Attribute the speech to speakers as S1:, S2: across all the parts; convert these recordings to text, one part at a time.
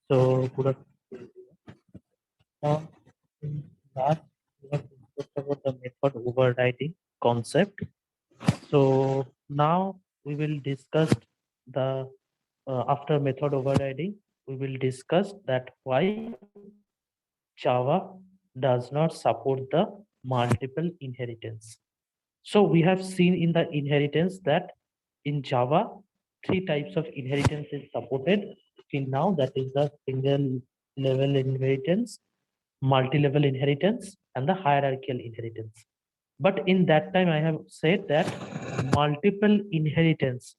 S1: So, good afternoon. Now, in last, we have discussed about the method overriding concept. So, now we will discuss the after method overriding, we will discuss that why Java does not support the multiple inheritance. So, we have seen in the inheritance that in Java, three types of inheritance is supported till now. That is the single level inheritance, multi-level inheritance, and the hierarchical inheritance. But in that time, I have said that multiple inheritance,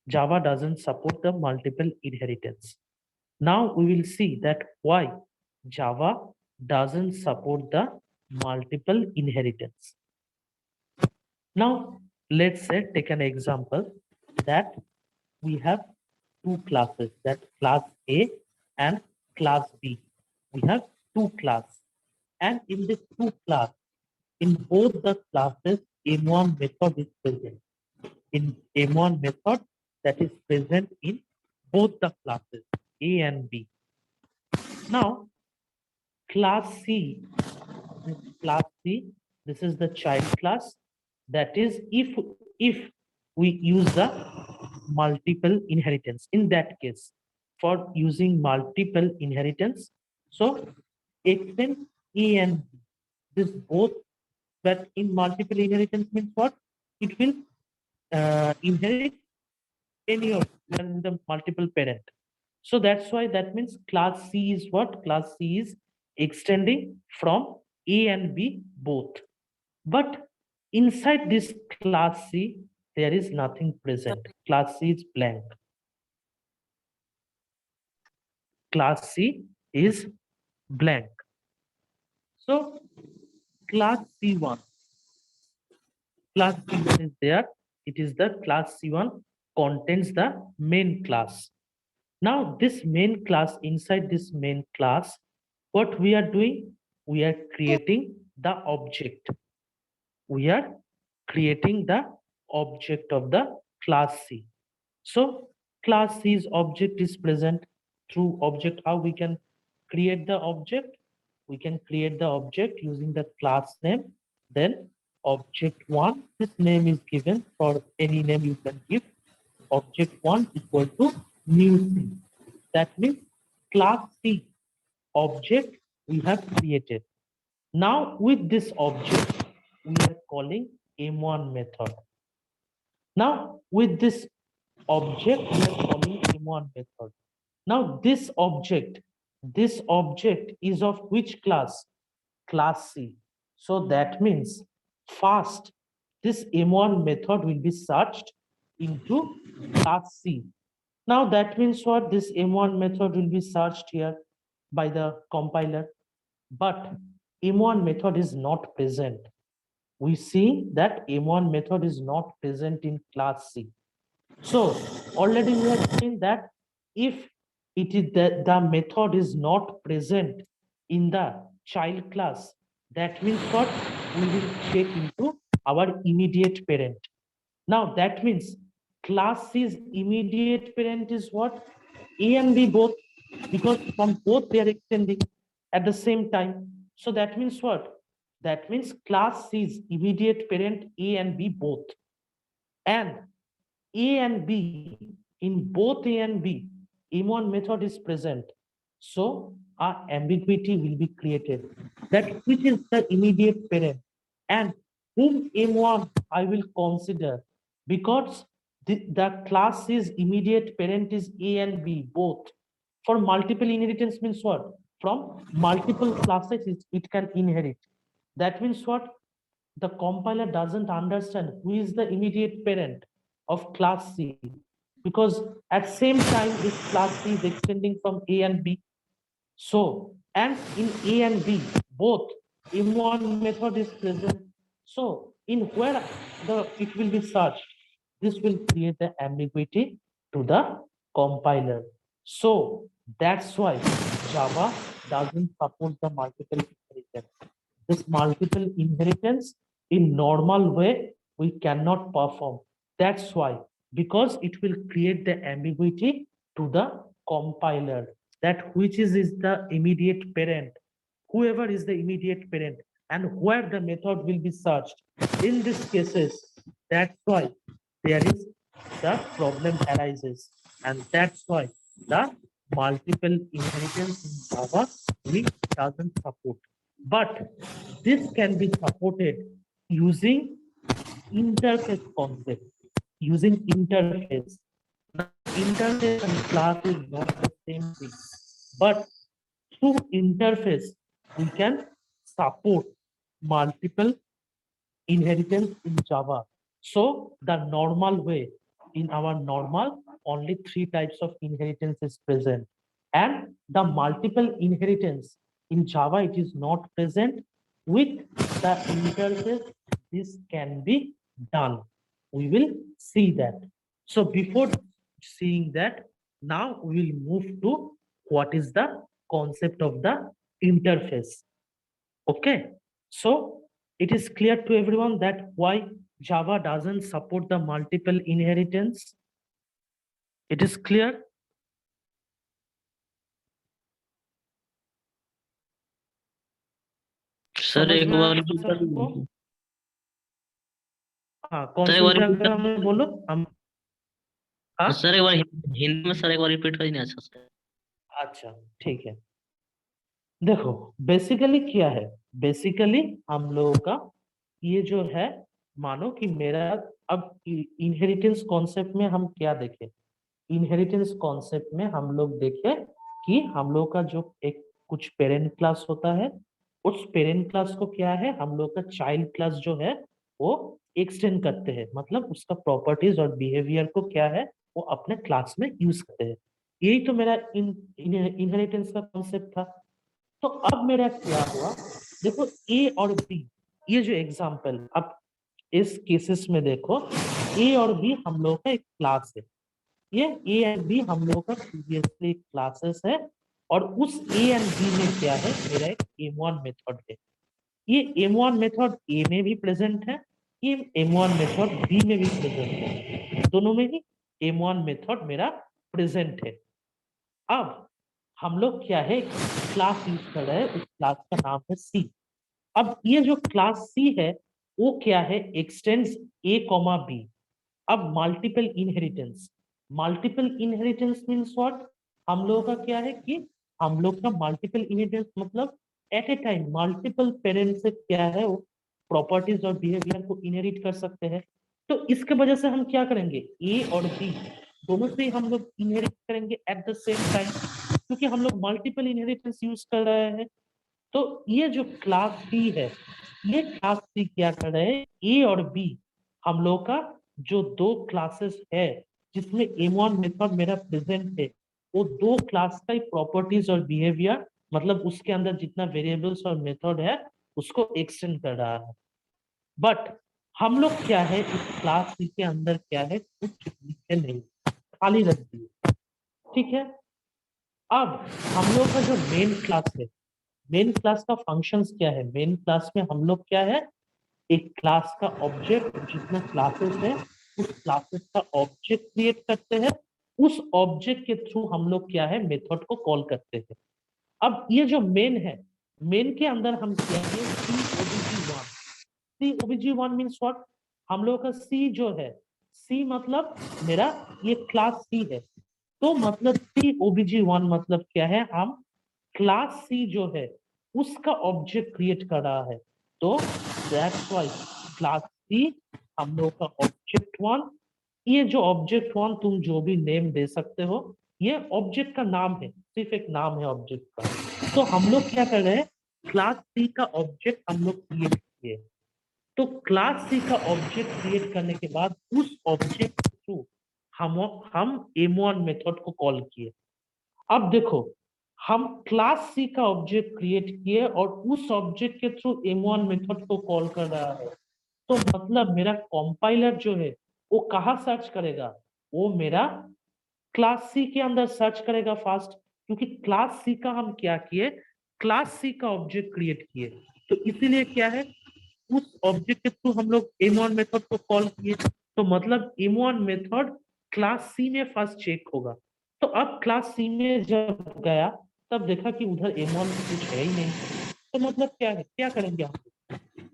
S1: Java doesn't support the multiple inheritance. Now we will see that why Java doesn't support the multiple inheritance. Now let's say take an example that we have two classes, that class A and class B. We have two classes, and in this two class, in both the classes, M1 method is present. In M1 method that is present in both the classes A and B. Now class C, this is the child class. That is if we use the multiple inheritance. In that case, for using multiple inheritance, so extend A and B. This both, but in multiple inheritance means what? It will inherit any of the multiple parent. So that's why that means class C is what? Class C is extending from A and B both. But inside this class C, there is nothing present. Class C is blank. Class C is blank. So class C1, class C1 is there. It is the class C1 contains the main class. Now this main class, inside this main class, what we are doing? We are creating the object. We are creating the object of the class C. So class C's object is present through object. How we can create the object? We can create the object using the class name. Then object one, this name is given for any name you can give. Object one equal to new C. That means class C object we have created. Now with this object, we are calling M1 method. Now with this object, we are calling M1 method. Now this object is of which class? Class C. So that means first this M1 method will be searched into class C. Now that means what? This M1 method will be searched here by the compiler, but M1 method is not present. We see that M1 method is not present in class C. So already we have seen that if it is the method is not present in the child class, that means what? We will check into our immediate parent. Now that means class C's immediate parent is what? A and B both, because from both they are extending at the same time. So that means what? That means class C's immediate parent A and B both. And A and B, in both A and B, M1 method is present. So our ambiguity will be created. That which is the immediate parent and whom M1 I will consider, because the class is immediate parent is A and B both. For multiple inheritance means what? From multiple classes it can inherit. That means what? The compiler doesn't understand who is the immediate parent of class C, because at same time this class C is extending from A and B. So, and in A and B, both M1 method is present. So, in where it will be searched, this will create the ambiguity to the compiler. So, that's why Java doesn't support the multiple inheritance. This multiple inheritance in normal way, we cannot perform. That's why, because it will create the ambiguity to the compiler. that which is the immediate parent, whoever is the immediate parent, and where the method will be searched. In these cases, that's why there is the problem arises, and that's why the multiple inheritance in Java we doesn't support. But this can be supported using interface concept, using interface. Now, interface and class is not the same thing, but through interface we can support multiple inheritance in Java. So the normal way, in our normal, only 3 types of inheritance is present. And the multiple inheritance in Java, it is not present. With the interface, this can be done. We will see that. So before seeing that, now we will move to what is the concept of the interface. Okay, so it is clear to everyone that why Java doesn't support the multiple inheritance. It is clear.
S2: Sir
S1: समझ
S2: एक
S1: में
S2: बार
S1: आया
S2: repeat कर
S1: सबको?
S2: दीजिए।
S1: हाँ, कौन
S2: sir एक
S1: सी
S2: बार repeat
S1: जगह में बोलो हम? हाँ,
S2: सर एक बार हिंदी में सर एक बार रिपीट करिए अच्छा से।
S1: अच्छा, ठीक है। देखो, बेसिकली क्या है, बेसिकली हम लोगों का ये जो है, मानो कि मेरा अब इनहेरिटेंस कॉन्सेप्ट में हम क्या देखें, इनहेरिटेंस कॉन्सेप्ट में हम लोग देखें कि हम लोग का जो एक कुछ पेरेंट क्लास होता है, उस पेरेंट क्लास को क्या है, हम लोग का चाइल्ड क्लास जो है वो एक्सटेंड करते हैं, मतलब उसका प्रॉपर्टीज और बिहेवियर को क्या है वो अपने क्लास में यूज करते हैं। यही तो मेरा इनहेरिटेंस का कॉन्सेप्ट था। तो अब मेरा क्या हुआ, देखो ए और बी, ये जो एग्जांपल, अब इस केसेस में देखो, ए और बी हम लोग का एक क्लास है। ये ए एंड बी हम लोग का प्रीवियसली क्लासेस है, और उस ए एंड बी में क्या है, मेरा एक M1 मेथड है। ये M1 मेथड ए में भी प्रेजेंट है, ये M1 मेथड बी में भी प्रेजेंट है, दोनों में ही M1 मेथड मेरा प्रेजेंट है। अब हम लोग क्या है, क्लास यूज कर रहे हैं, उस क्लास का नाम है सी। अब ये जो क्लास सी है वो क्या है, एक्सटेंड्स ए कॉमा बी। अब multiple inheritance, multiple inheritance means what, हम लोगों का क्या है कि हम लोग का मल्टीपल इनहेरिटेंस मतलब at a time multiple parents से क्या है वो प्रॉपर्टीज और बिहेवियर को इनहेरिट कर सकते हैं। तो इसके वजह से हम क्या करेंगे, ए और बी दोनों से ही हम लोग इनहेरिट करेंगे एट द सेम टाइम, क्योंकि हम लोग मल्टीपल इनहेरिटेंस यूज कर रहे हैं। तो ये जो क्लास सी है, ये क्लास सी क्या कर रहे हैं, ए और बी हम लोग का जो 2 क्लासेस है जिसमें M1 मेथड मेरा प्रेजेंट है, वो 2 क्लास का प्रॉपर्टीज और बिहेवियर, मतलब उसके अंदर जितना वेरिएबल्स और मेथड है उसको एक्सटेंड कर रहा है। बट हम लोग क्या है, इस क्लास सी के अंदर क्या है, कुछ लिखे नहीं, खाली रख दिए। ठीक है, अब हम लोग का जो मेन क्लास है, मेन क्लास का फंक्शंस क्या है, मेन क्लास में हम लोग क्या है, एक क्लास का ऑब्जेक्ट, जितने क्लासेस है उस क्लासेस का ऑब्जेक्ट क्रिएट करते हैं, उस ऑब्जेक्ट के थ्रू हम लोग क्या है, मेथड को कॉल करते हैं। अब ये जो मेन है, मेन के अंदर हम क्या है, COBG1। COBG1 मीन्स व्हाट, हम लोग का सी जो है, सी मतलब मेरा ये क्लास सी है, तो मतलब COBG1 मतलब क्या है, हम क्लास सी जो है उसका ऑब्जेक्ट क्रिएट कर रहा है। तो दैट्स व्हाई क्लास सी हम लोग का ऑब्जेक्ट 1, ये जो ऑब्जेक्ट 1 तुम जो भी नेम दे सकते हो, ये ऑब्जेक्ट का नाम है, सिर्फ एक नाम है ऑब्जेक्ट का। तो हम लोग क्या कर रहे हैं, क्लास सी का ऑब्जेक्ट हम लोग क्रिएट किए। तो क्लास सी का ऑब्जेक्ट क्रिएट करने के बाद उस ऑब्जेक्ट के थ्रू हम M1 मेथड को कॉल किए। अब देखो, हम क्लास सी का ऑब्जेक्ट क्रिएट किए और उस ऑब्जेक्ट के थ्रू M1 मेथड को कॉल कर रहा है, तो मतलब मेरा कंपाइलर जो है वो कहाँ सर्च करेगा, वो मेरा क्लास सी के अंदर सर्च करेगा फास्ट, क्योंकि क्लास सी का हम क्या किए, क्लास सी का ऑब्जेक्ट क्रिएट किए। तो इसीलिए क्या है, उस ऑब्जेक्ट के थ्रू हम लोग M1 मेथड को कॉल किए, तो मतलब M1 मेथड क्लास सी में फर्स्ट चेक होगा। तो अब क्लास सी में जब गया तब देखा कि उधर M1 कुछ है ही नहीं, तो मतलब क्या है, क्या करेंगे हम?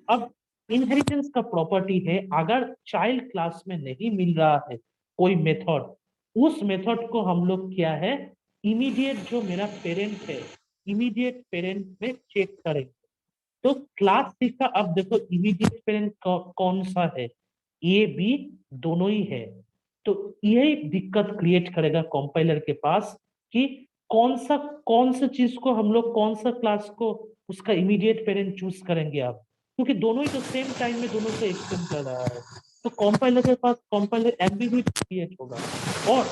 S1: अब इनहेरिटेंस का प्रॉपर्टी है, अगर चाइल्ड क्लास में नहीं मिल रहा है कोई मेथड, उस मेथड को हम लोग क्या है, इमीडिएट जो मेरा पेरेंट है, इमीडिएट पेरेंट में चेक करेंगे। तो क्लास सी का अब देखो इमीडिएट पेरेंट कौन सा है, ए बी दोनों ही है। तो यही दिक्कत क्रिएट करेगा कंपाइलर के पास कि कौन सा चीज को हम लोग, कौन सा क्लास को उसका इमीडिएट पेरेंट चूज करेंगे आप, क्योंकि दोनों ही तो सेम टाइम में दोनों से एक्सटेंड कर रहा है। तो कंपाइलर के पास कंपाइलर एम्बिग्यूइटी क्रिएट होगा, और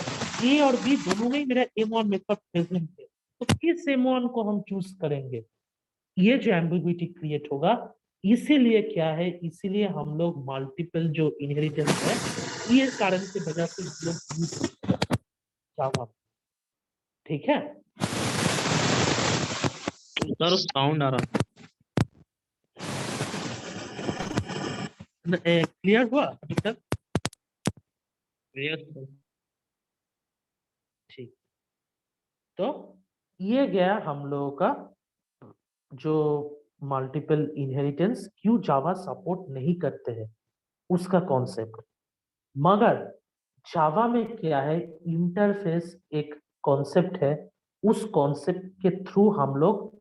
S1: ए और बी दोनों में ही मेरा M1 मेथड प्रेजेंट है, तो किस M1 को हम चूज करेंगे, ये जो एम्बिग्विटी क्रिएट होगा। इसीलिए क्या है, इसीलिए हम लोग मल्टीपल जो इनहेरिटेंस है, ये कारण की वजह से हम लोग यूज जावा। ठीक है,
S2: सर साउंड आ रहा
S1: क्लियर हुआ अभी तक?
S2: है सर।
S1: ठीक, तो ये गया हम लोगों का जो मल्टीपल इनहेरिटेंस क्यों जावा सपोर्ट नहीं करते हैं उसका कॉन्सेप्ट। मगर जावा में क्या है, इंटरफेस एक कॉन्सेप्ट है, उस कॉन्सेप्ट के थ्रू हम लोग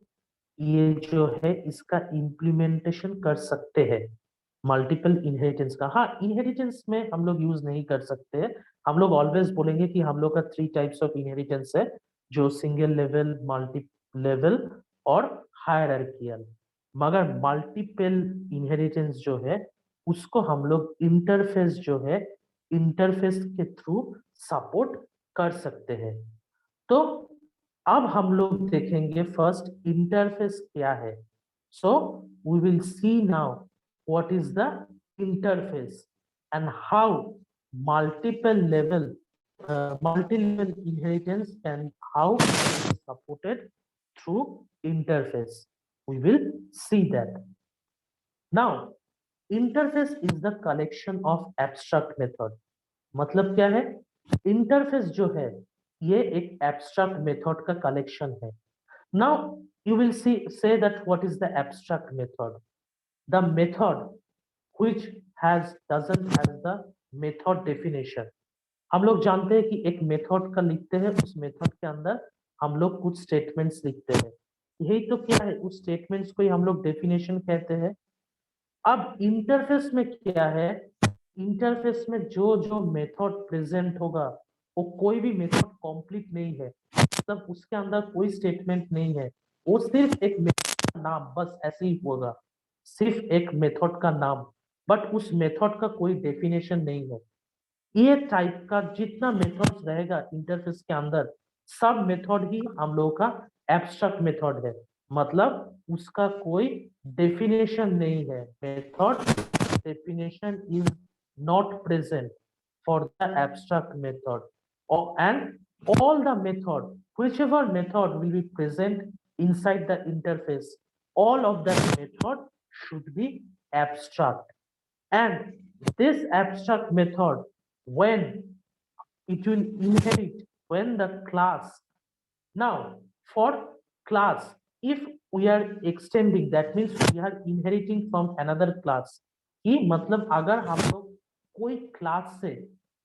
S1: ये जो है इसका इम्प्लीमेंटेशन कर सकते हैं मल्टीपल इनहेरिटेंस का। हाँ, इनहेरिटेंस में हम लोग यूज नहीं कर सकते हैं, हम लोग ऑलवेज बोलेंगे कि हम लोग का 3 टाइप्स ऑफ इनहेरिटेंस है, जो सिंगल लेवल, मल्टी लेवल और हायरार्कियल। मगर मल्टीपल इनहेरिटेंस जो है उसको हम लोग इंटरफेस जो है, इंटरफेस के थ्रू सपोर्ट कर सकते हैं। तो अब हम लोग देखेंगे फर्स्ट इंटरफेस क्या है। So we will see now what is the interface and how multiple level multi-level inheritance and how it is supported through interface. We will see that. Now, interface is the collection of abstract method. मतलब क्या है, interface जो है ये एक abstract method का collection है। Now you will see say that what is the abstract method, the method which has doesn't have the method definition. हम लोग जानते हैं कि एक मेथड का लिखते हैं, उस मेथड के अंदर हम लोग कुछ स्टेटमेंट्स लिखते हैं, यही तो क्या है, उस स्टेटमेंट्स को ही हम लोग डेफिनेशन कहते हैं। अब इंटरफेस में क्या है, इंटरफेस में जो जो मेथड प्रेजेंट होगा वो कोई भी मेथड कंप्लीट नहीं है, मतलब उसके अंदर कोई स्टेटमेंट नहीं है, वो सिर्फ एक मेथड का नाम, बस ऐसे ही होगा, सिर्फ एक मेथड का नाम, बट उस मेथड का कोई डेफिनेशन नहीं है। ये टाइप का जितना मेथड्स रहेगा इंटरफेस के अंदर, सब मेथड ही हम लोगों का एब्स्ट्रैक्ट मेथड है, मतलब उसका कोई डेफिनेशन नहीं है। Method definition is not present for the abstract method, and all the method, whichever method will be present inside the interface, all of that method should be abstract. And this abstract method, when it will inherit, when the class, now for class, if we are extending, that means we are inheriting from another class, कि मतलब अगर हम लोग कोई class से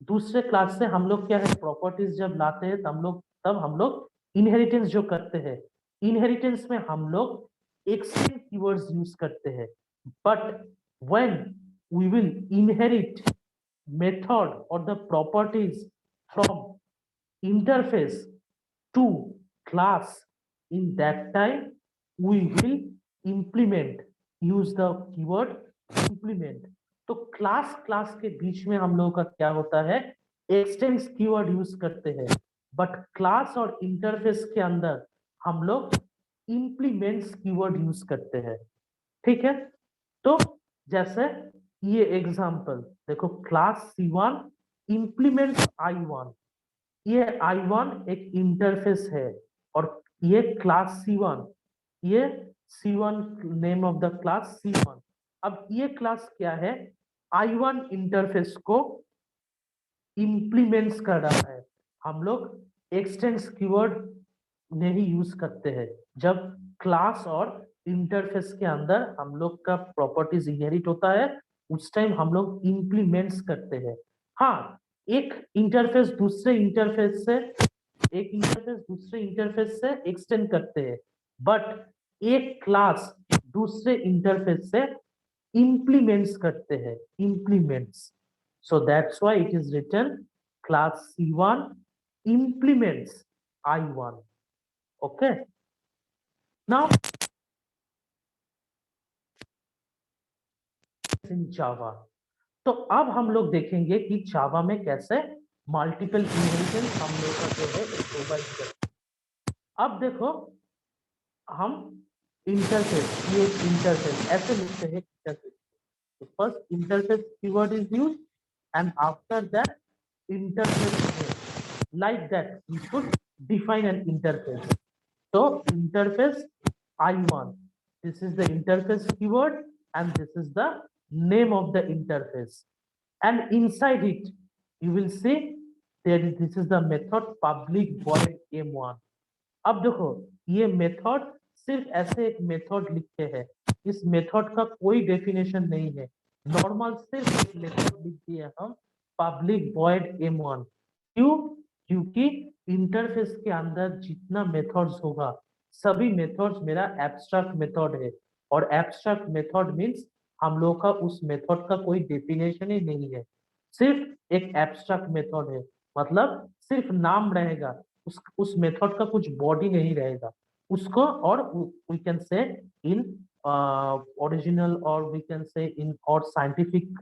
S1: दूसरे class से हम लोग क्या है, प्रॉपर्टीज जब लाते हैं तब हम लोग इनहेरिटेंस जो करते हैं, इनहेरिटेंस में हम लोग एक्सटेंड कीवर्ड्स यूज करते हैं। But when we will inherit method और the properties from interface to class, in that time we will implement, use the keyword implement। तो क्लास के बीच में हम लोगों का क्या होता है, एक्सटेंस कीवर्ड यूज करते हैं, बट क्लास और इंटरफेस के अंदर हम लोग इंप्लीमेंट्स कीवर्ड यूज करते हैं। ठीक है, तो जैसे ये एग्जांपल देखो, क्लास C1 इंप्लीमेंट्स I1, ये I1 एक इंटरफेस है, और ये क्लास C1, ये C1 name of the class C1। अब ये क्लास क्या है, I1 इंटरफेस को इंप्लीमेंट्स कर रहा है। हम लोग एक्सटेंस कीवर्ड नहीं यूज करते हैं जब क्लास और इंटरफेस के अंदर हम लोग का प्रॉपर्टीज इनहेरिट होता है, उस टाइम हम लोग इंप्लीमेंट्स करते हैं। हाँ, एक इंटरफेस दूसरे इंटरफेस से एक्सटेंड करते हैं, बट एक क्लास दूसरे इंटरफेस से implements करते हैं, implements. So that's why it is written class C1 implements I1. Okay. Now in Java. तो अब हम लोग देखेंगे कि जावा में कैसे मल्टीपल इनहेरिटेंस हम लोग का जो है प्रोवाइड करते हैं। अब देखो, हम इंटरफेस, ये इंटरफेस ऐसे लिखते हैं interface. So first interface keyword is used, and after that interface name. Like that, we should define an interface. So interface I1. This is the interface keyword, and this is the name of the interface. And inside it, you will see this is the method public void m1. अब देखो, ये method सिर्फ ऐसे एक method लिखते हैं, इस method का कोई डेफिनेशन नहीं है, नॉर्मल सिर्फ एक मेथड लिख दिए हम पब्लिक वॉइड m1। क्यों? क्योंकि इंटरफेस के अंदर जितना मेथड्स होगा सभी मेथड्स मेरा एब्स्ट्रैक्ट मेथड है, और एब्स्ट्रैक्ट मेथड मींस हम लोग का उस मेथड का कोई डेफिनेशन ही नहीं है, सिर्फ एक एब्स्ट्रैक्ट मेथड है, मतलब सिर्फ नाम रहेगा, उस मेथड का कुछ बॉडी नहीं रहेगा उसको। और we can say in original, और वी कैन से इन और scientific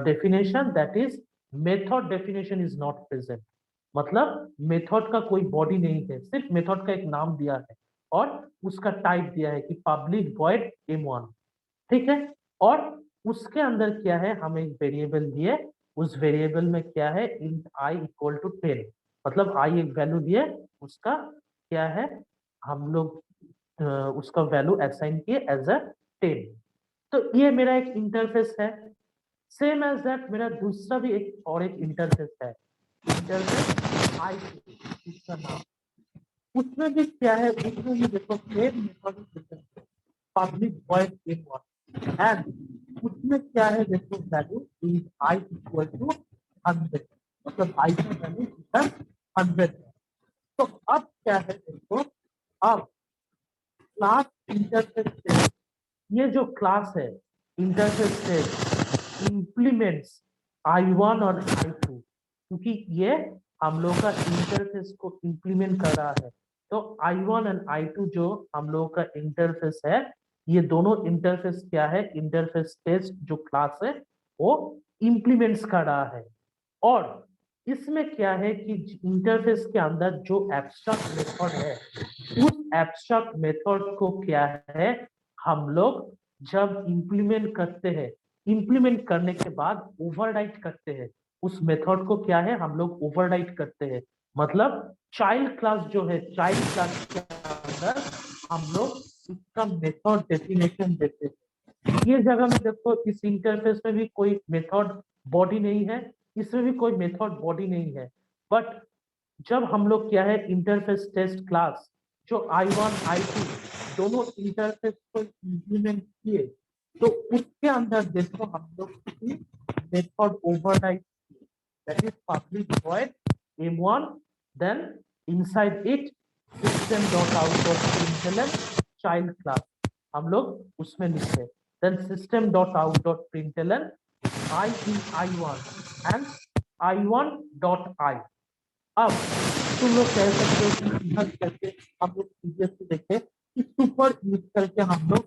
S1: definition, that is method definition is not present. मतलब मेथड का कोई बॉडी नहीं है, सिर्फ मेथड का एक नाम दिया है और उसका टाइप दिया है कि पब्लिक वॉइड m1। ठीक है, और उसके अंदर क्या है, हम एक वेरिएबल दिए, उस वेरिएबल में क्या है, इंट आई इक्वल टू 10, मतलब आई एक वैल्यू दिए, उसका क्या है, हम लोग उसका वैल्यू असाइन किए एज अ 10। तो ये मेरा एक इंटरफेस है। सेम एज दैट मेरा दूसरा भी एक और एक इंटरफेस है, इंटरफेस आई, इसका नाम, उसमें भी क्या है, उसमें भी देखो same method public void m1, and उसमें क्या है, देखो value is I equal to 100, मतलब आई का वैल्यू 100 है। तो अब क्या है, देखो, अब क्लास इंटरफेस से, ये जो क्लास है इंटरफेस से इंप्लीमेंट्स I1 और I2, क्योंकि ये हम लोग का इंटरफेस को इंप्लीमेंट कर रहा है, तो I1 एंड I2 जो हम लोग का इंटरफेस है, ये दोनों इंटरफेस क्या है, इंटरफेस टेस्ट जो क्लास है वो इंप्लीमेंट्स कर रहा है। और इसमें क्या है कि इंटरफेस के अंदर जो एब्स्ट्रैक्ट मेथड है, उस एब्स्ट्रैक्ट मेथड को क्या है, हम लोग जब इंप्लीमेंट करते हैं, इंप्लीमेंट करने के बाद ओवरराइट करते हैं, उस मेथड को क्या है, हम लोग ओवरराइट करते हैं। मतलब चाइल्ड क्लास जो है, चाइल्ड क्लास के अंदर हम लोग इसका मेथड डेफिनेशन देते हैं। ये जगह में देखो, इस इंटरफेस में भी कोई मेथड बॉडी नहीं है, इसमें भी कोई मेथड बॉडी नहीं है, बट जब हम लोग क्या है, इंटरफेस टेस्ट क्लास जो I1 I2 दोनों इंटरफेस को इंप्लीमेंट किए, तो उसके अंदर देखो हम लोग method override, that is public void m1, then inside it system.out.println child class, हम लोग उसमें लिखते हैं, then system.out.println I in I1 and I1.I। अब तुम लोग कह सकते हो कि इधर करके हम लोग प्रीवियसली देखे कि सुपर यूज करके हम लोग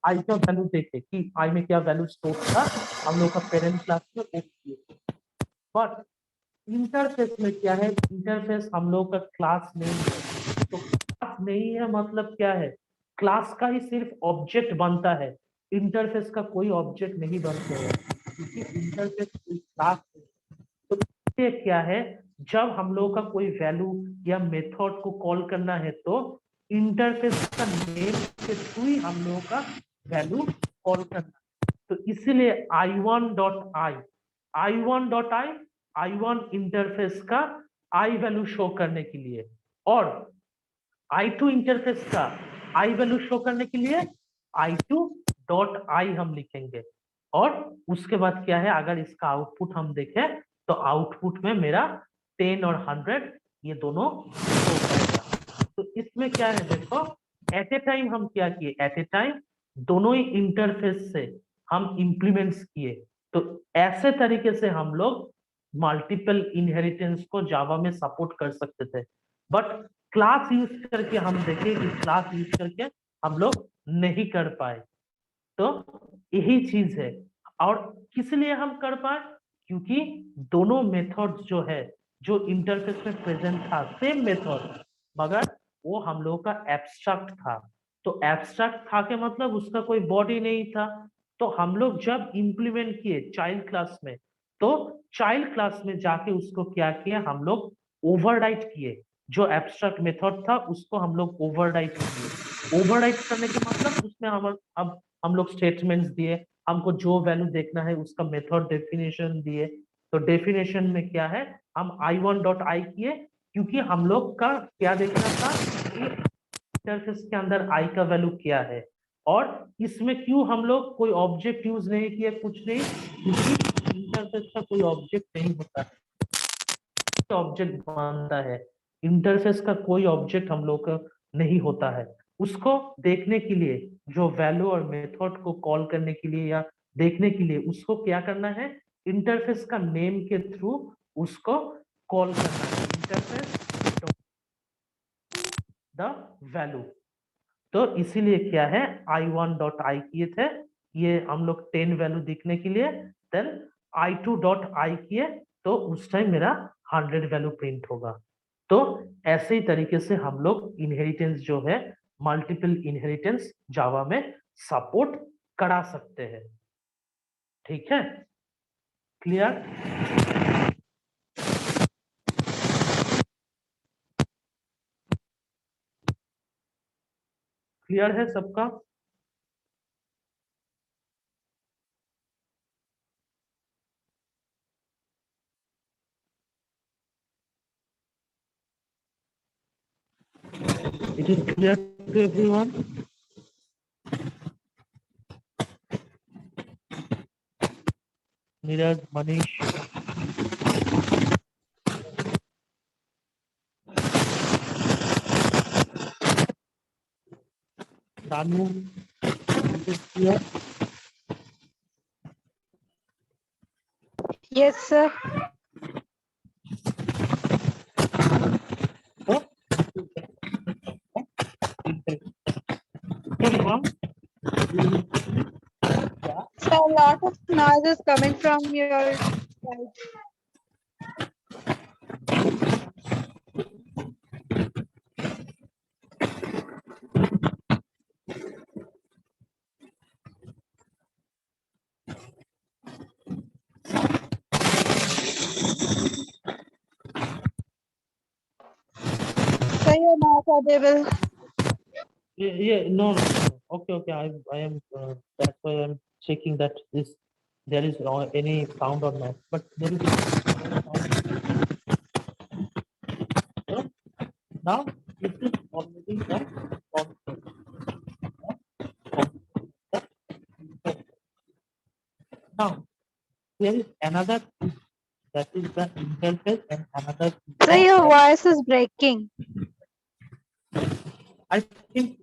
S1: आई का वैल्यू देखे कि आई में क्या वैल्यू स्टोर था, हम लोग का पेरेंट क्लास में बट इंटरफेस में क्या है, इंटरफेस हम लोग का क्लास नहीं है। तो क्लास नहीं है मतलब क्या है, क्लास का ही सिर्फ ऑब्जेक्ट बनता है, इंटरफेस का कोई ऑब्जेक्ट नहीं बनते हैं, क्योंकि इंटरफेस कोई क्लास है। तो ये क्या है, जब हम लोग का कोई वैल्यू या मेथड को कॉल करना है, तो इंटरफेस का नेम के थ्रू ही हम लोगों का वैल्यू कॉल करना है। तो इसीलिए I1.I, I1.I, I1 इंटरफेस का आई वैल्यू शो करने के लिए, और I2 इंटरफेस का आई वैल्यू शो करने के लिए I2.I हम लिखेंगे। और उसके बाद क्या है, अगर इसका आउटपुट हम देखें तो आउटपुट में मेरा 10 और 100 ये दोनों शो करेगा। तो इसमें क्या है देखो, एट ए टाइम हम क्या किए, एट ए टाइम दोनों ही इंटरफेस से हम इंप्लीमेंट्स किए। तो ऐसे तरीके से हम लोग मल्टीपल इनहेरिटेंस को जावा में सपोर्ट कर सकते थे। बट क्लास यूज करके हम देखें कि क्लास यूज करके हम लोग नहीं कर पाए। तो यही चीज है। और किस लिए हम कर पाए, क्योंकि दोनों मेथड जो है, जो इंटरफेस में प्रेजेंट था सेम मेथड, मगर वो हम लोग का एब्स्ट्रैक्ट था। तो एब्स्ट्रैक्ट था के मतलब उसका कोई बॉडी नहीं था। तो हम लोग जब इंप्लीमेंट किए चाइल्ड क्लास में, तो चाइल्ड क्लास में जाके उसको क्या किया, हम लोग ओवरराइट किए। जो एब्स्ट्रैक्ट मेथड था उसको हम लोग ओवरराइट किए। ओवरराइट करने का मतलब उसमें हम लोग स्टेटमेंट्स दिए, हमको जो वैल्यू देखना है उसका मेथड डेफिनेशन दिए। तो डेफिनेशन में क्या है, हम I1.I किए, क्योंकि हम लोग का क्या देखना था कि इंटरफेस के अंदर I का वैल्यू क्या है। और इसमें क्यों हम लोग कोई ऑब्जेक्ट यूज नहीं किए, कुछ नहीं, क्योंकि इंटरफेस का कोई ऑब्जेक्ट नहीं होता है, ऑब्जेक्ट बनता है। इंटरफेस का कोई ऑब्जेक्ट हम लोग का नहीं होता है। उसको देखने के लिए, जो वैल्यू और मेथड को कॉल करने के लिए या देखने के लिए, उसको क्या करना है, इंटरफेस का नेम के थ्रू उसको कॉल करना है, इंटरफेस द वैल्यू। तो इसीलिए क्या है, I1.I किए थे, ये हम लोग 10 वैल्यू दिखने के लिए। देन I2.I किए, तो उस टाइम मेरा 100 वैल्यू प्रिंट होगा। तो ऐसे ही तरीके से हम लोग इनहेरिटेंस जो है, मल्टीपल इनहेरिटेंस जावा में सपोर्ट करा सकते हैं। ठीक है, क्लियर? क्लियर है सबका? It is clear to everyone? Neeraj, Manish, Danu, it is clear?
S3: Yes, sir.
S1: Huh? Everyone? Yeah.
S3: So a lot of noise is coming from your side. So you're not audible.
S1: Yeah, no, no, no. Okay, I am. That's why I'm checking that there is any sound or not. But there is so now it is already the concept. Now there is another piece, that is the interface, and another piece
S3: So your voice is breaking.
S1: I think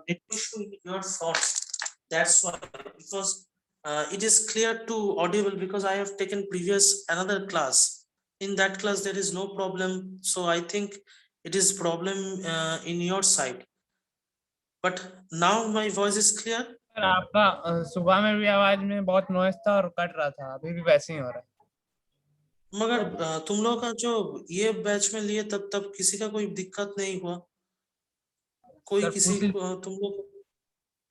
S2: It will show in your phone. That's why, because it is clear to audible, because I have taken previous another class. In that class there is no problem, so I think it is problem in your side. But now my voice is clear.
S4: Sir आपका सुबह में भी आवाज में बहुत noise था और cut रहा था, अभी भी वैसे ही हो रहा है।
S2: मगर तुम लोग का जो ये बैच में लिए तब किसी का कोई दिक्कत नहीं हुआ, कोई
S4: सर,
S2: किसी
S4: पूछ-
S2: को तुम लोग?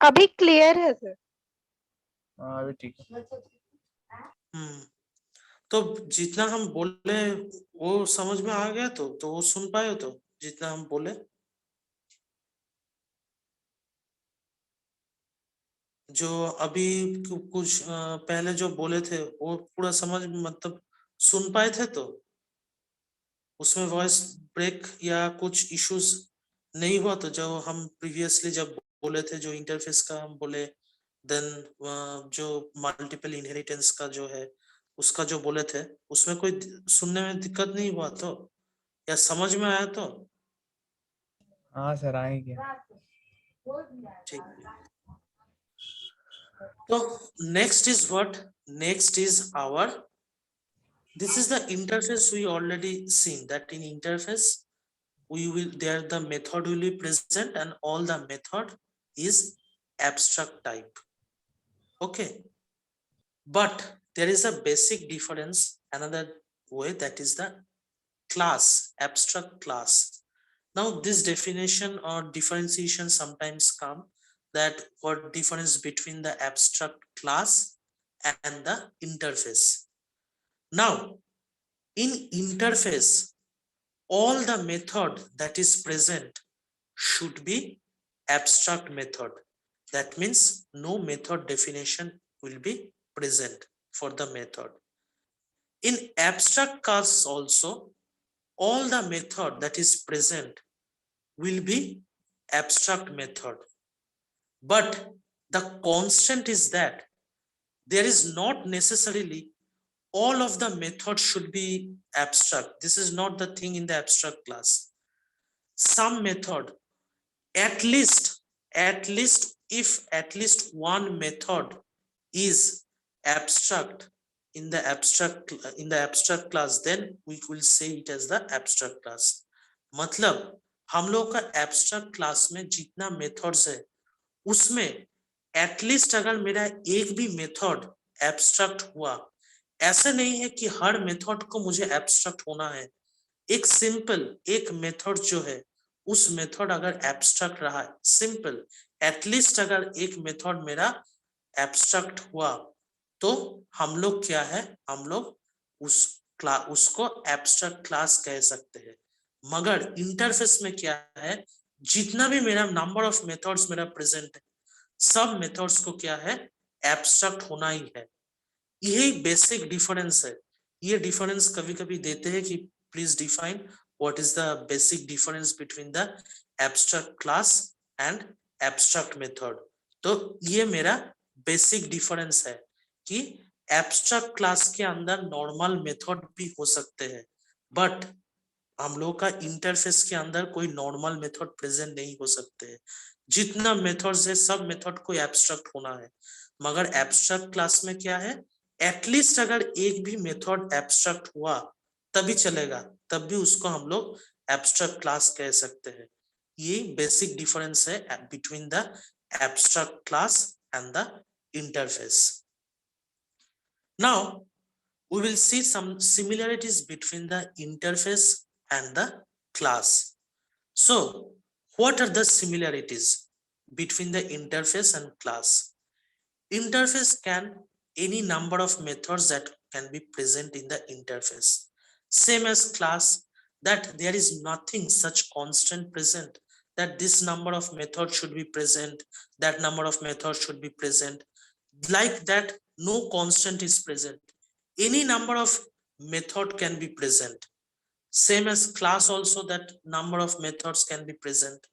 S3: अभी क्लियर है सर।
S4: हाँ, अभी ठीक है।
S2: तो जितना हम बोले वो समझ में आ गया, तो वो सुन पाए तो जितना हम बोले? जो अभी कुछ पहले जो बोले थे वो पूरा समझ मतलब सुन पाए थे तो? उसमें वॉइस ब्रेक या कुछ इश्यूज नहीं हुआ? तो जो हम प्रीवियसली जब बोले थे, जो इंटरफेस का हम बोले, देन जो मल्टीपल इनहेरिटेंस का जो है उसका जो बोले थे, उसमें कोई सुनने में दिक्कत नहीं हुआ तो, या समझ में आया तो?
S4: हाँ सर आएंगे।
S2: ठीक है। तो next is what? Next is our, this is the interface we already seen, that in interface we will, there the method will be present and all the method is abstract type. Okay, but there is a basic difference, another way, that is the class, abstract class. Now this definition or differentiation sometimes come, that what difference between the abstract class and the interface. Now in interface, all the method that is present should be abstract method. That means no method definition will be present for the method. In abstract class also, all the method that is present will be abstract method. But the constant is that there is not necessarily all of the methods should be abstract. This is not the thing in the abstract class. Some method, at least if at least one method is abstract in the abstract class, then we will say it as the abstract class. मतलब हम लोग का abstract class में जितना methods है, उसमें at least अगर मेरा एक भी मेथड एब्स्ट्रैक्ट हुआ, ऐसा नहीं है कि हर मेथड को मुझे एब्स्ट्रैक्ट होना है, एक सिंपल एक मेथड जो है उस मेथड अगर एब्स्ट्रैक्ट रहा है, सिंपल एटलीस्ट अगर एक मेथड मेरा एब्स्ट्रैक्ट हुआ, तो हम लोग क्या है, हम लोग उसको एब्स्ट्रैक्ट क्लास कह सकते हैं। मगर इंटरफेस में क्या है, जितना भी मेरा नंबर ऑफ मेथड्स मेरा प्रेजेंट है, सब मेथड्स को क्या है, एब्स्ट्रैक्ट होना ही है। यही बेसिक डिफरेंस है। ये डिफरेंस कभी कभी देते हैं कि please define what is the basic difference between the abstract class and abstract method. तो ये मेरा बेसिक डिफरेंस है कि एब्स्ट्रैक्ट क्लास के अंदर नॉर्मल मेथड भी हो सकते हैं, बट हम लोग का इंटरफेस के अंदर कोई नॉर्मल मेथड प्रेजेंट नहीं हो सकते हैं। जितना मेथड्स है सब मेथड को एब्स्ट्रैक्ट होना है। मगर एब्स्ट्रैक्ट क्लास में क्या है, एटलीस्ट अगर एक भी मेथड एब्स्ट्रैक्ट हुआ तभी चलेगा, तब भी उसको हम लोग एब्स्ट्रैक्ट क्लास कह सकते हैं। ये बेसिक डिफरेंस है between the abstract class and the interface. Now we will see some similarities between the interface and the class. So what are the similarities between the interface and class? Interface can any number of methods that can be present in the interface, same as class, that there is nothing such constant present that this number of methods should be present, that number of methods should be present, like that no constant is present, any number of method can be present. Same as class also, that number of methods can be present.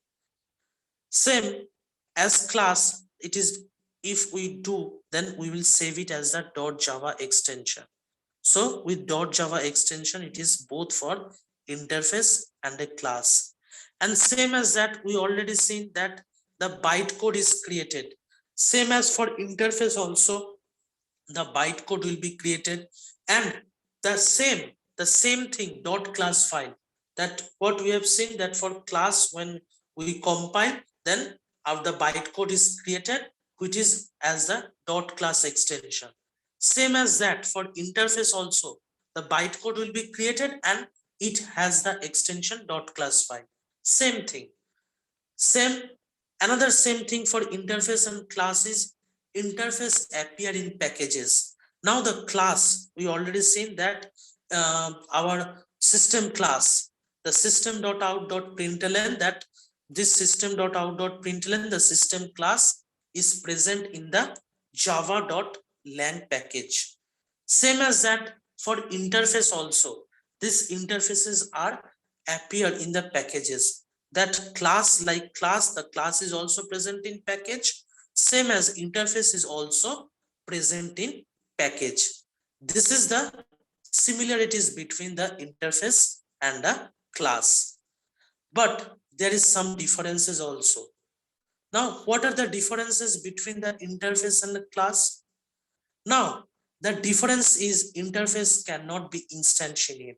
S2: Same as class, it is, if we do, then we will save it as the .java extension. So with .java extension, it is both for interface and a class. And same as that, we already seen that the bytecode is created. Same as for interface also, the bytecode will be created, and the same thing .class file, that what we have seen, that for class when we compile, then the bytecode is created, which is as the .class extension. Same as that for interface also, the bytecode will be created and it has the extension .class file. Same thing. Another same thing for interface and class is interface appear in packages. Now the class, we already seen that our system class, the system.out.println, that this system.out.println, the system class is present in the java.lang package. Same as that for interface also, these interfaces are appear in the packages. That class, like class, the class is also present in package, same as interface is also present in package. This is the similarities between the interface and the class, but there is some differences also. Now, what are the differences between the interface and the class? Now, the difference is interface cannot be instantiated.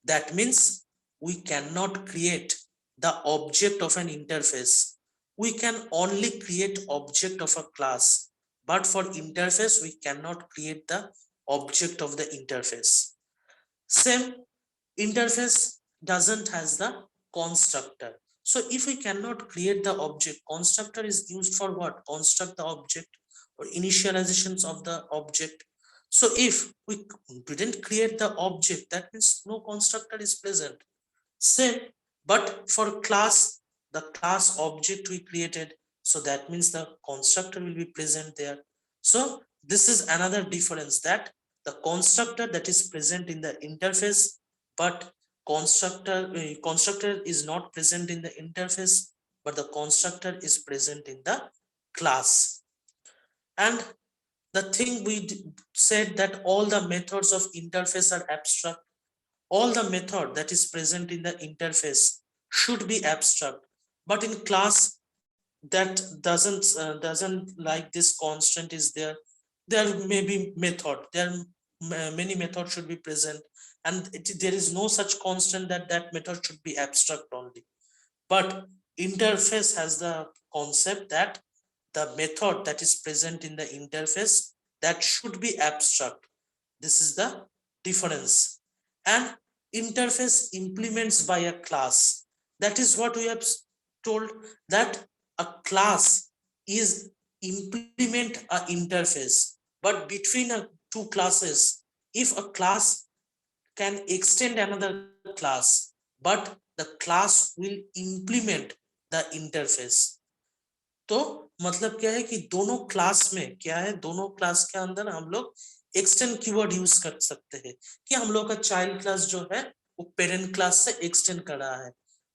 S2: That means we cannot create the object of an interface. We can only create object of a class, but for interface, we cannot create the object of the interface. Same, interface doesn't has the constructor. So if we cannot create the object, constructor is used for what? Construct the object or initializations of the object. So if we didn't create the object, that means no constructor is present. Same, but for class, the class object we created, so that means the constructor will be present there. So this is another difference, that the constructor that is present in the interface, but constructor is not present in the interface, but the constructor is present in the class. And the thing we said that all the methods of interface are abstract. All the method that is present in the interface should be abstract, but in class that doesn't like this constant is there. There may be method, there many methods should be present, and there is no such constant that that method should be abstract only. But interface has the concept that the method that is present in the interface, that should be abstract. This is the difference. And interface implements by a class. That is what we have told, that a class is implement a interface, but between two classes, if a class can extend another class, but the class will implement the interface. तो मतलब क्या है कि दोनों class में क्या है, दोनों क्लास के अंदर हम लोग एक्सटेंड कीवर्ड यूज कर सकते हैं कि हम लोग का चाइल्ड क्लास जो है वो पेरेंट क्लास से एक्सटेंड कर रहा है,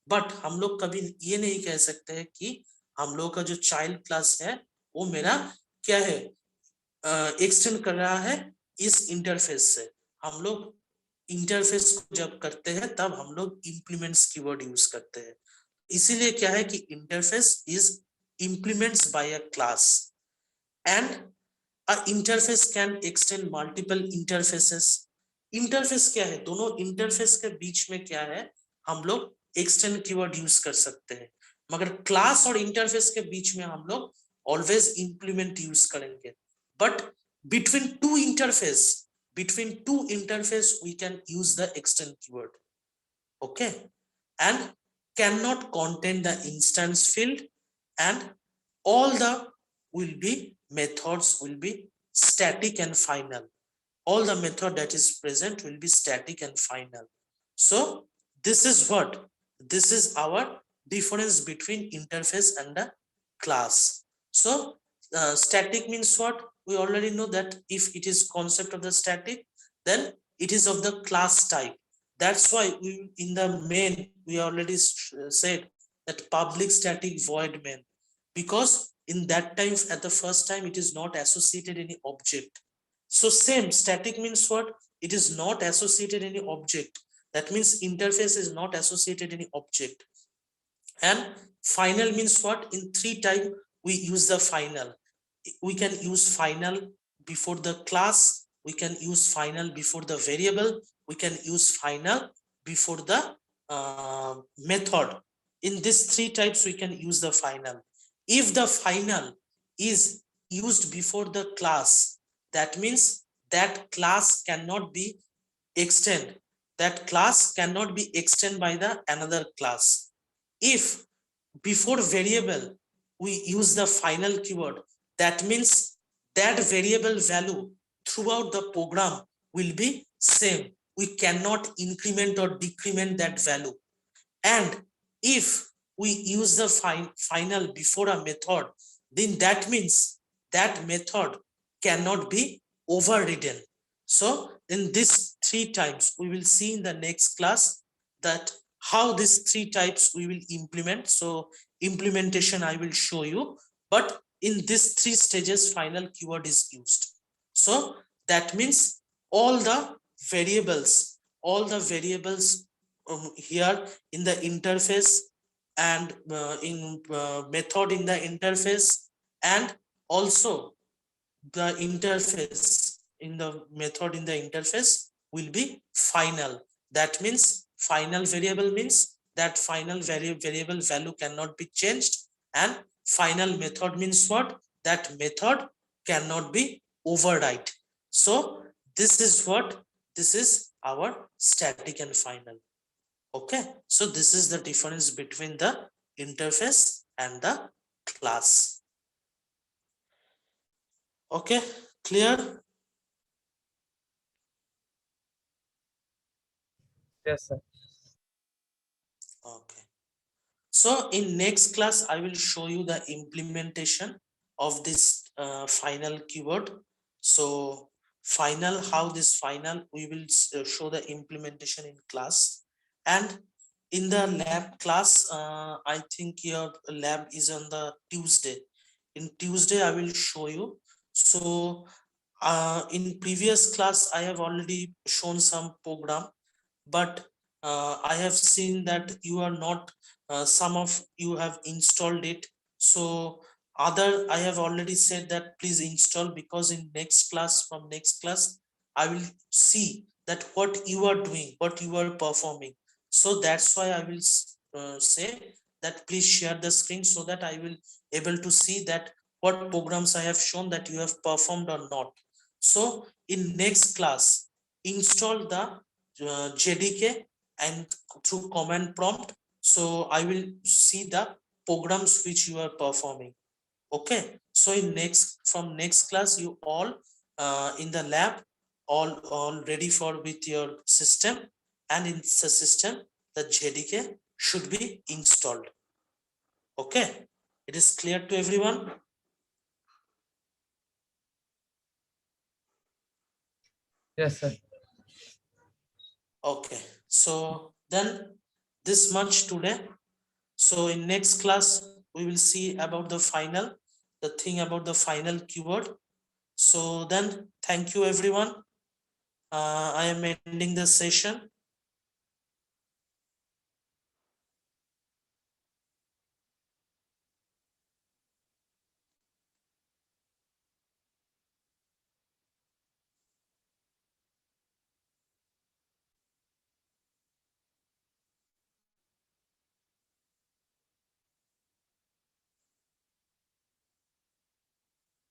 S2: बट हम लोग कभी ये नहीं कह सकते हैं कि हम लोग का जो चाइल्ड क्लास है वो मेरा क्या है, एक्सटेंड कर रहा है इस इंटरफेस से। हम लोग इंटरफेस को जब करते हैं तब हम लोग इंप्लीमेंट्स कीवर्ड यूज करते हैं। इसीलिए क्या है कि interface is implements by a class, and a interface can extend multiple interfaces. Interface क्या है, दोनों इंटरफेस के बीच में क्या है, हम लोग एक्सटेंड कीवर्ड यूज कर सकते हैं, मगर क्लास और इंटरफेस के बीच में हम लोग ऑलवेज इंप्लीमेंट यूज करेंगे। But between two interface we can use the extend keyword, okay, and cannot contain the instance field, and all the will be methods will be static and final. All the method that is present will be static and final. So this is what, this is our difference between interface and the class. So static means what, we already know that if it is concept of the static, then it is of the class type. That's why we in the main we already said that public static void main, because in that time at the first time it is not associated any object. So same, static means what, it is not associated any object, that means interface is not associated any object. And final means what, in three type we use the final. We can use final before the class, we can use final before the variable, we can use final before the method. In these three types we can use the final. If the final is used before the class, that means that class cannot be extend, that class cannot be extend by the another class. If before variable we use the final keyword, that means that variable value throughout the program will be same, we cannot increment or decrement that value. And if we use the final before a method, then that means that method cannot be overridden. So in these 3 types we will see in the next class, that how these 3 types we will implement. So implementation I will show you, but in these 3 stages final keyword is used. So that means all the variables here in the interface, and in method in the interface, and also the interface in the method in the interface will be final. That means final variable means that final variable value cannot be changed, and final method means what? That method cannot be override. So this is what, this is our static and final. Okay, so this is the difference between the interface and the class. Okay, clear?
S4: Yes, sir.
S2: Okay. So in next class, I will show you the implementation of this final keyword. So final, how this final, we will show the implementation in class. And in the lab class, I think your lab is on the Tuesday. In Tuesday, I will show you. So in previous class, I have already shown some program, but I have seen that you are not, some of you have installed it. So other, I have already said that please install, because in next class, from next class, I will see that what you are doing, what you are performing. So that's why I will say that please share the screen, so that I will able to see that what programs I have shown that you have performed or not. So in next class, install the JDK and through command prompt. So I will see the programs which you are performing. Okay, so in next, from next class, you all in the lab, all ready for with your system, and in the system the JDK should be installed. Okay, it is clear to everyone?
S4: Yes, sir.
S2: Okay, so then this much today. So in next class, we will see about the final, the thing about the final keyword. So then, thank you everyone. I am ending the session.